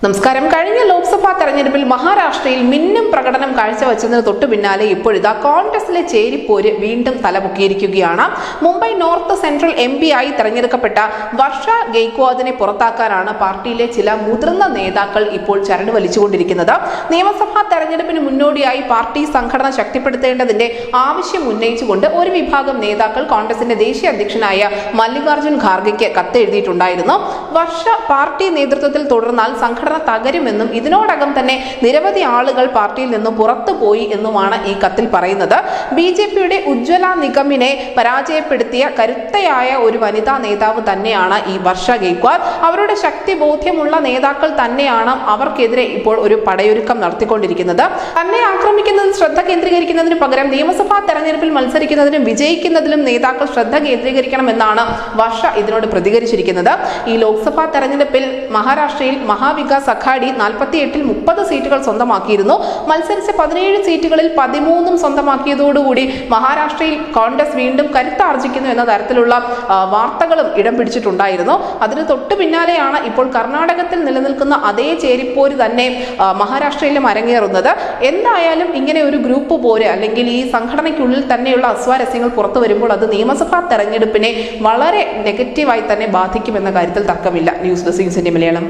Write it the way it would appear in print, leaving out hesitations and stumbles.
നമസ്കാരം. കഴിഞ്ഞ ലോക്സഭാ തെരഞ്ഞെടുപ്പിൽ മഹാരാഷ്ട്രയിൽ മിന്നും പ്രകടനം കാഴ്ചവെച്ചതിന് തൊട്ടു പിന്നാലെ ഇപ്പോഴിതാ കോൺഗ്രസിലെ ചേരിപ്പോര് വീണ്ടും തലപൊക്കിയിരിക്കുകയാണ്. മുംബൈ നോർത്ത് സെൻട്രൽ MP ആയി തെരഞ്ഞെടുക്കപ്പെട്ട വർഷ ഗെയ്ക്വാദിനെ പുറത്താക്കാനാണ് പാർട്ടിയിലെ ചില മുതിർന്ന നേതാക്കൾ ഇപ്പോൾ ചരട് വലിച്ചുകൊണ്ടിരിക്കുന്നത്. നിയമസഭാ തെരഞ്ഞെടുപ്പിന് മുന്നോടിയായി പാർട്ടി സംഘടന ശക്തിപ്പെടുത്തേണ്ടതിന്റെ ആവശ്യം ഉന്നയിച്ചുകൊണ്ട് ഒരു വിഭാഗം നേതാക്കൾ കോൺഗ്രസിന്റെ ദേശീയ അധ്യക്ഷനായ മല്ലികാർജുൻ ഖാർഗെയ്ക്ക് കത്തെഴുതിയിട്ടുണ്ടായിരുന്നു. വർഷ പാർട്ടി നേതൃത്വത്തിൽ തുടർന്നാൽ സംഘടന തകരുമെന്നും ഇതിനോടകം തന്നെ നിരവധി ആളുകൾ പാർട്ടിയിൽ നിന്നും പുറത്തുപോയി എന്നുമാണ് ഈ കത്തിൽ പറയുന്നത്. BJPയുടെ ഉജ്ജ്വല നിഗമിനെ പരാജയപ്പെടുത്തിയ കരുത്തയായ ഒരു വനിതാ നേതാവ് തന്നെയാണ് ഈ വർഷ ഗെയ്ക്വാദ്. അവരുടെ ശക്തി ബോധ്യമുള്ള നേതാക്കൾ തന്നെയാണ് അവർക്കെതിരെ ഇപ്പോൾ ഒരു പടയൊരുക്കം നടത്തിക്കൊണ്ടിരിക്കുന്നത്. തന്നെ ആക്രമിക്കുന്നതിൽ ശ്രദ്ധ കേന്ദ്രീകരിക്കുന്നതിന് പകരം നിയമസഭാ തെരഞ്ഞെടുപ്പിൽ മത്സരിക്കുന്നതിനും വിജയിക്കുന്നതിലും നേതാക്കൾ ശ്രദ്ധ കേന്ദ്രീകരിക്കണമെന്നാണ് വർഷ ഇതിനോട് പ്രതികരിച്ചിരിക്കുന്നത്. ഈ ലോക്സഭാ തെരഞ്ഞെടുപ്പിൽ മഹാരാഷ്ട്രയിൽ മഹാവികാസ് അഘാഡി 48-ൽ 30 സീറ്റുകൾ സ്വന്തമാക്കിയിരുന്നു. മത്സരിച്ച 17 സീറ്റുകളിൽ 13 സ്വന്തമാക്കിയതോടുകൂടി മഹാരാഷ്ട്രയിൽ കോൺഗ്രസ് വീണ്ടും കരുത്താർജിക്കുന്നു എന്ന തരത്തിലുള്ള വാർത്തകളും ഇടം പിടിച്ചിട്ടുണ്ടായിരുന്നു. അതിന് തൊട്ടു പിന്നാലെയാണ് ഇപ്പോൾ കർണാടകത്തിൽ നിലനിൽക്കുന്ന അതേ ചേരിപ്പോര് തന്നെ മഹാരാഷ്ട്രയിലും അരങ്ങേറുന്നത്. എന്തായാലും ഇങ്ങനെ ഒരു ഗ്രൂപ്പ് പോര് അല്ലെങ്കിൽ ഈ സംഘടനയ്ക്കുള്ളിൽ തന്നെയുള്ള അസ്വാരസ്യങ്ങൾ പുറത്തു വരുമ്പോൾ അത് നിയമസഭാ തെരഞ്ഞെടുപ്പിനെ വളരെ നെഗറ്റീവായി തന്നെ ബാധിക്കുമെന്ന കാര്യത്തിൽ തർക്കമില്ല. News desk Malayalam.